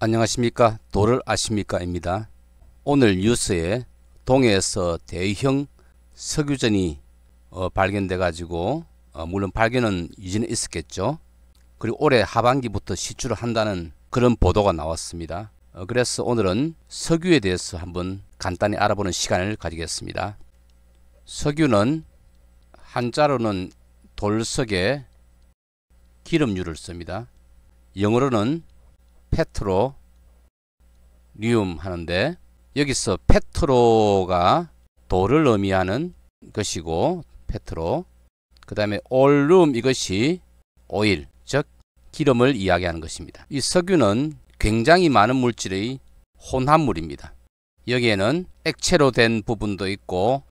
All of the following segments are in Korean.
안녕하십니까. 도를 아십니까입니다. 오늘 뉴스에 동해에서 대형 석유전이 발견돼 가지고 물론 발견은 이전에 있었겠죠. 그리고 올해 하반기부터 시추를 한다는 그런 보도가 나왔습니다. 그래서 오늘은 석유에 대해서 한번 간단히 알아보는 시간을 가지겠습니다. 석유는 한자로는 돌석에 기름류를 씁니다. 영어로는 페트로 리움 하는데, 여기서 페트로가 돌을 의미하는 것이고 페트로, 그 다음에 올룸 이것이 오일 즉 기름을 이야기하는 것입니다. 이 석유는 굉장히 많은 물질의 혼합물입니다. 여기에는 액체로 된 부분도 있고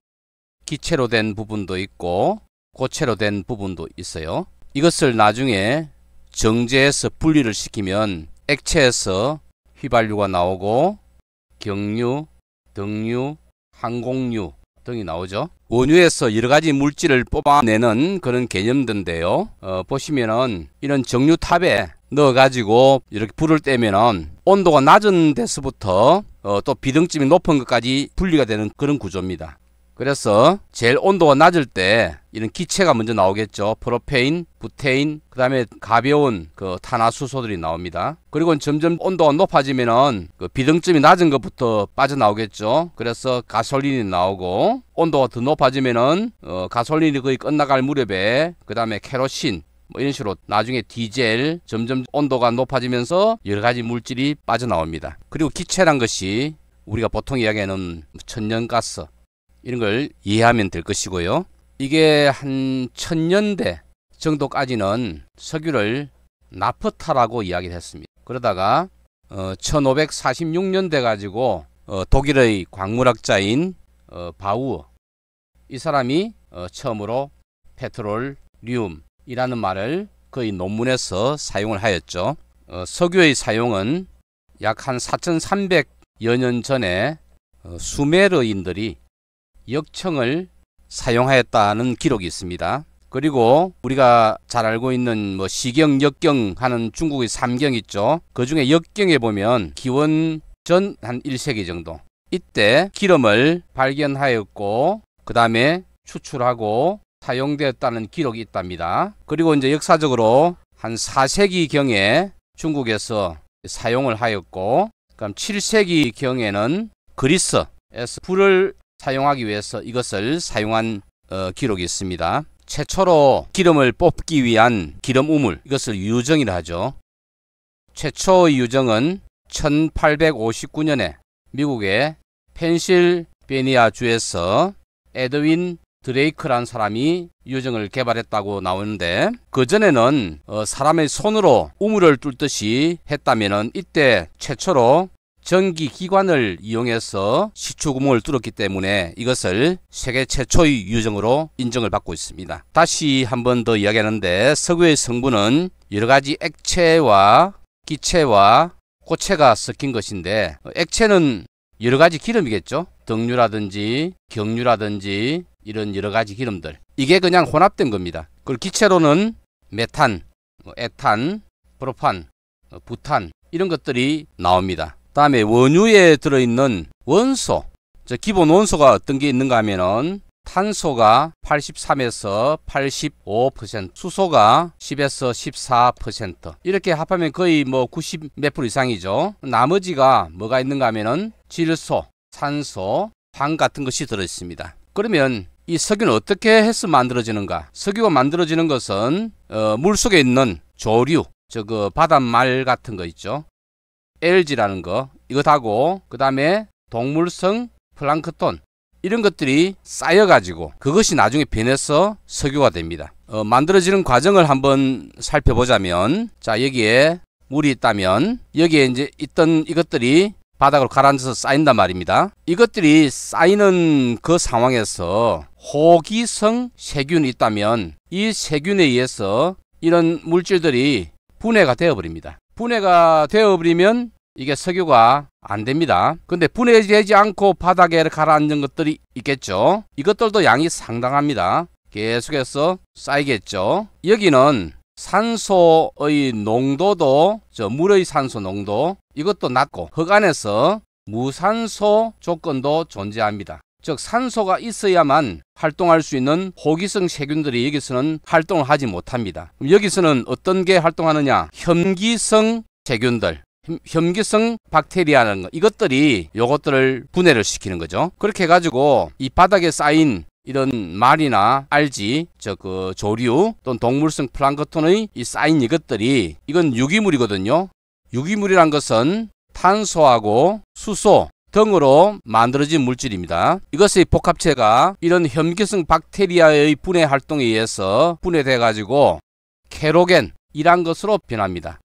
기체로 된 부분도 있고 고체로 된 부분도 있어요. 이것을 나중에 정제해서 분리를 시키면 액체에서 휘발유가 나오고 경유, 등유, 항공유 등이 나오죠. 원유에서 여러가지 물질을 뽑아내는 그런 개념인데요. 보시면은 이런 정유탑에 넣어가지고 이렇게 불을 떼면은 온도가 낮은 데서부터 또 비등점이 높은 것까지 분리가 되는 그런 구조입니다. 그래서 제일 온도가 낮을 때 이런 기체가 먼저 나오겠죠. 프로페인, 부테인, 그 다음에 가벼운 그 탄화수소들이 나옵니다. 그리고 점점 온도가 높아지면은 그 비등점이 낮은 것부터 빠져나오겠죠. 그래서 가솔린이 나오고, 온도가 더 높아지면은 가솔린이 거의 끝나갈 무렵에 그 다음에 케로신 뭐 이런 식으로 나중에 디젤, 점점 온도가 높아지면서 여러 가지 물질이 빠져나옵니다. 그리고 기체란 것이 우리가 보통 이야기하는 천연가스 이런 걸 이해하면 될 것이고요. 이게 한 1000년대 정도까지는 석유를 나프타라고 이야기를 했습니다. 그러다가 1546년대 가지고 독일의 광물학자인 바우어, 이 사람이 처음으로 페트롤리움이라는 말을 거의 논문에서 사용을 하였죠. 석유의 사용은 약 한 4300여 년 전에 수메르인들이 역청을 사용하였다는 기록이 있습니다. 그리고 우리가 잘 알고 있는 뭐 시경, 역경 하는 중국의 삼경 있죠. 그 중에 역경에 보면 기원 전 한 1세기 정도, 이때 기름을 발견하였고 그 다음에 추출하고 사용되었다는 기록이 있답니다. 그리고 이제 역사적으로 한 4세기 경에 중국에서 사용을 하였고, 그럼 7세기 경에는 그리스에서 불을 사용하기 위해서 이것을 사용한 기록이 있습니다. 최초로 기름을 뽑기 위한 기름 우물, 이것을 유정이라 하죠. 최초의 유정은 1859년에 미국의 펜실베니아 주에서 에드윈 드레이크라는 사람이 유정을 개발했다고 나오는데, 그전에는 사람의 손으로 우물을 뚫듯이 했다면은 이때 최초로 전기기관을 이용해서 시추구멍을 뚫었기 때문에 이것을 세계 최초의 유정으로 인정을 받고 있습니다. 다시 한 번 더 이야기하는데, 석유의 성분은 여러가지 액체와 기체와 고체가 섞인 것인데, 액체는 여러가지 기름이겠죠. 등유라든지 경유라든지 이런 여러가지 기름들, 이게 그냥 혼합된 겁니다. 그리고 기체로는 메탄, 에탄, 프로판, 부탄 이런 것들이 나옵니다. 다음에 원유에 들어있는 원소, 기본 원소가 어떤 게 있는가 하면은 탄소가 83에서 85%, 수소가 10에서 14%, 이렇게 합하면 거의 뭐 90 몇 프로 이상이죠. 나머지가 뭐가 있는가 하면은 질소, 산소, 황 같은 것이 들어있습니다. 그러면 이 석유는 어떻게 해서 만들어지는가? 석유가 만들어지는 것은 물속에 있는 조류, 그 바닷말 같은 거 있죠. LG라는 거, 이것하고 그 다음에 동물성 플랑크톤 이런 것들이 쌓여가지고 그것이 나중에 변해서 석유가 됩니다. 만들어지는 과정을 한번 살펴보자면, 자, 여기에 물이 있다면 여기에 이제 있던 이것들이 바닥으로 가라앉아서 쌓인단 말입니다. 이것들이 쌓이는 그 상황에서 호기성 세균이 있다면 이 세균에 의해서 이런 물질들이 분해가 되어버립니다. 분해가 되어버리면 이게 석유가 안 됩니다. 근데 분해되지 않고 바닥에 가라앉는 것들이 있겠죠. 이것들도 양이 상당합니다. 계속해서 쌓이겠죠. 여기는 산소의 농도도 물의 산소 농도 이것도 낮고 흙 안에서 무산소 조건도 존재합니다. 즉 산소가 있어야만 활동할 수 있는 호기성 세균들이 여기서는 활동을 하지 못합니다. 여기서는 어떤 게 활동하느냐? 혐기성 세균들, 혐기성 박테리아라는 것, 이것들이 요것들을 분해를 시키는 거죠. 그렇게 해가지고 이 바닥에 쌓인 이런 말이나 알지, 조류 또는 동물성 플랑크톤의 이 쌓인 이것들이 이건 유기물이거든요. 유기물이란 것은 탄소하고 수소 등으로 만들어진 물질입니다. 이것의 복합체가 이런 혐기성 박테리아의 분해 활동에 의해서 분해돼 가지고 케로겐이란 것으로 변합니다.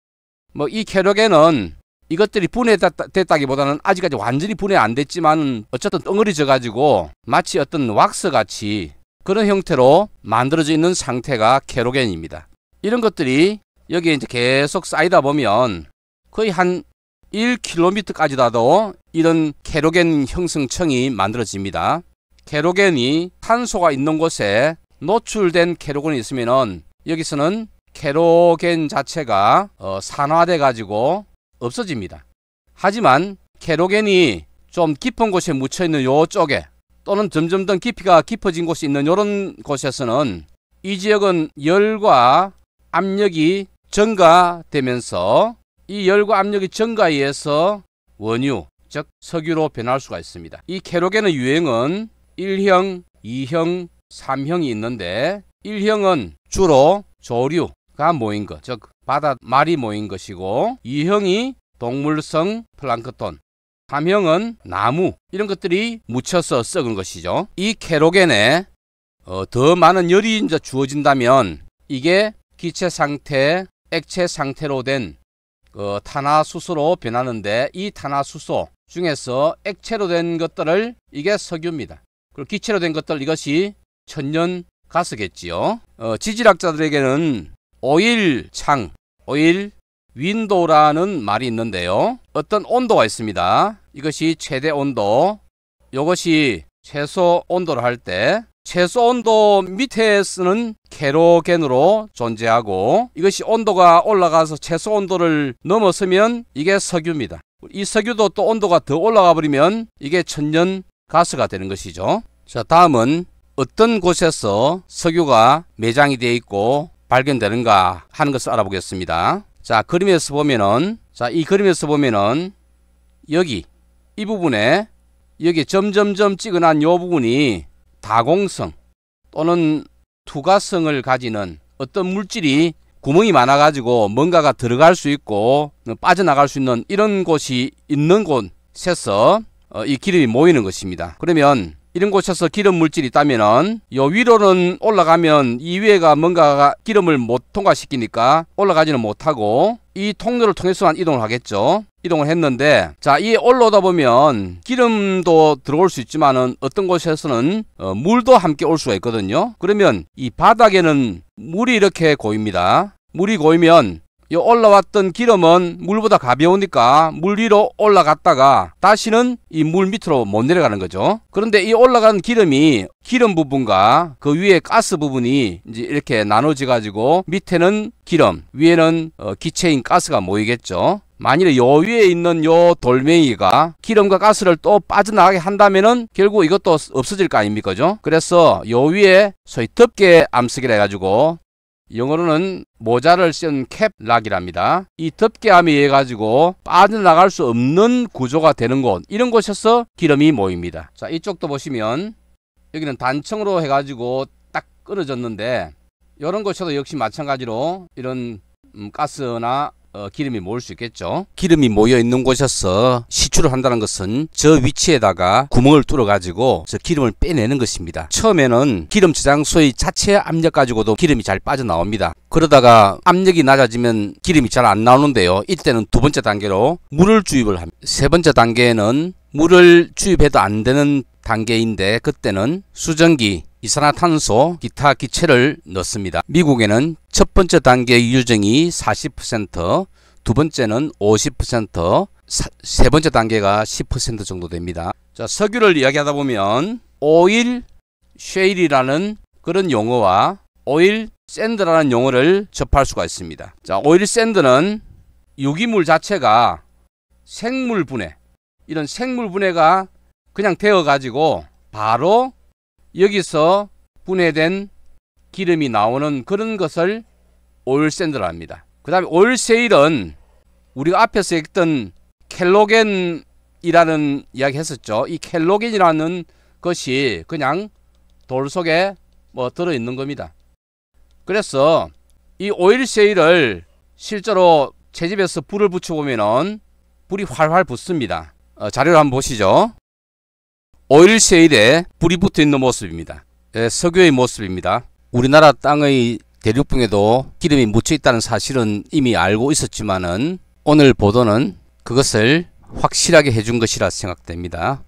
이 케로겐은 이것들이 분해됐다기보다는 아직까지 완전히 분해 안 됐지만 어쨌든 덩어리져 가지고 마치 어떤 왁스 같이 그런 형태로 만들어져 있는 상태가 케로겐입니다. 이런 것들이 여기에 이제 계속 쌓이다 보면 거의 한 1km까지 가도 이런 케로겐 형성층이 만들어집니다. 케로겐이 탄소가 있는 곳에 노출된 케로겐이 있으면은 여기서는 케로겐 자체가 산화돼 가지고 없어집니다. 하지만 케로겐이 좀 깊은 곳에 묻혀있는 요쪽에 또는 점점 더 깊이가 깊어진 곳이 있는 이런 곳에서는 이 지역은 열과 압력이 증가되면서 이 열과 압력의 증가에 의해서 원유, 즉 석유로 변할 수가 있습니다. 이 케로겐의 유형은 1형, 2형, 3형이 있는데 1형은 주로 조류가 모인 것, 즉 바닷말이 모인 것이고 2형이 동물성 플랑크톤, 3형은 나무 이런 것들이 묻혀서 썩은 것이죠. 이 케로겐에 더 많은 열이 이제 주어진다면 이게 기체 상태, 액체 상태로 된 탄화수소로 변하는데 이 탄화수소 중에서 액체로 된 것들을 이게 석유입니다. 그리고 기체로 된 것들 이것이 천연가스겠지요. 지질학자들에게는 오일창, 오일 윈도우라는 말이 있는데요. 어떤 온도가 있습니다. 이것이 최대 온도, 이것이 최소 온도를 할 때 최소 온도 밑에 쓰는 케로겐으로 존재하고 이것이 온도가 올라가서 최소 온도를 넘어서면 이게 석유입니다. 이 석유도 또 온도가 더 올라가 버리면 이게 천연가스가 되는 것이죠. 자, 다음은 어떤 곳에서 석유가 매장이 되어 있고 발견되는가 하는 것을 알아보겠습니다. 자, 그림에서 보면은, 이 그림에서 보면은 여기 이 부분에 여기 점점점 찍어난 이 부분이 다공성 또는 투과성을 가지는 어떤 물질이 구멍이 많아 가지고 뭔가가 들어갈 수 있고 빠져나갈 수 있는 이런 곳이 있는 곳에서 이 기름이 모이는 것입니다. 그러면 이런 곳에서 기름 물질이 있다면은 요 위로는 올라가면 이 위에가 뭔가가 기름을 못 통과시키니까 올라가지는 못하고 이 통로를 통해서만 이동을 하겠죠. 이동을 했는데, 자, 이 올라오다 보면 기름도 들어올 수 있지만은 어떤 곳에서는 물도 함께 올 수가 있거든요. 그러면 이 바닥에는 물이 이렇게 고입니다. 물이 고이면 이 올라왔던 기름은 물보다 가벼우니까 물 위로 올라갔다가 다시는 이 물 밑으로 못 내려가는 거죠. 그런데 이 올라간 기름이 기름 부분과 그 위에 가스 부분이 이제 이렇게 나눠져 가지고 밑에는 기름, 위에는 기체인 가스가 모이겠죠. 만일에 요 위에 있는 요 돌멩이가 기름과 가스를 또 빠져나가게 한다면은 결국 이것도 없어질 거 아닙니까? 그죠? 그래서 요 위에 소위 덮개 암석이라 해가지고 영어로는 모자를 쓴 캡락이랍니다. 이 덮개암에 의해 가지고 빠져나갈 수 없는 구조가 되는 곳, 이런 곳에서 기름이 모입니다. 자, 이쪽도 보시면 여기는 단층으로 해가지고 딱 끊어졌는데 이런 곳에도 역시 마찬가지로 이런 가스나 기름이 모일 수 있겠죠. 기름이 모여 있는 곳에서 시추를 한다는 것은 저 위치에다가 구멍을 뚫어 가지고 저 기름을 빼내는 것입니다. 처음에는 기름 저장소의 자체 압력 가지고도 기름이 잘 빠져나옵니다. 그러다가 압력이 낮아지면 기름이 잘 안 나오는데요. 이때는 두 번째 단계로 물을 주입을 합니다. 세 번째 단계에는 물을 주입해도 안 되는 단계인데 그때는 수증기, 이산화탄소, 기타 기체를 넣습니다. 미국에는 첫 번째 단계 유정이 40%, 두 번째는 50%, 세 번째 단계가 10% 정도 됩니다. 자, 석유를 이야기하다 보면 오일 쉐일이라는 그런 용어와 오일 샌드라는 용어를 접할 수가 있습니다. 자, 오일 샌드는 유기물 자체가 생물 분해, 이런 생물 분해가 그냥 되어 가지고 바로 여기서 분해된 기름이 나오는 그런 것을 오일 샌드라 합니다. 그 다음에 오일 세일은 우리가 앞에서 했던 켈로겐이라는 이야기 했었죠. 이 켈로겐이라는 것이 그냥 돌 속에 들어있는 겁니다. 그래서 이 오일 세일을 실제로 채집해서 불을 붙여보면은 불이 활활 붙습니다. 자료를 한번 보시죠. 오일 세일에 불이 붙어 있는 모습입니다. 석유의 모습입니다. 우리나라 땅의 대륙붕에도 기름이 묻혀 있다는 사실은 이미 알고 있었지만은 오늘 보도는 그것을 확실하게 해준 것이라 생각됩니다.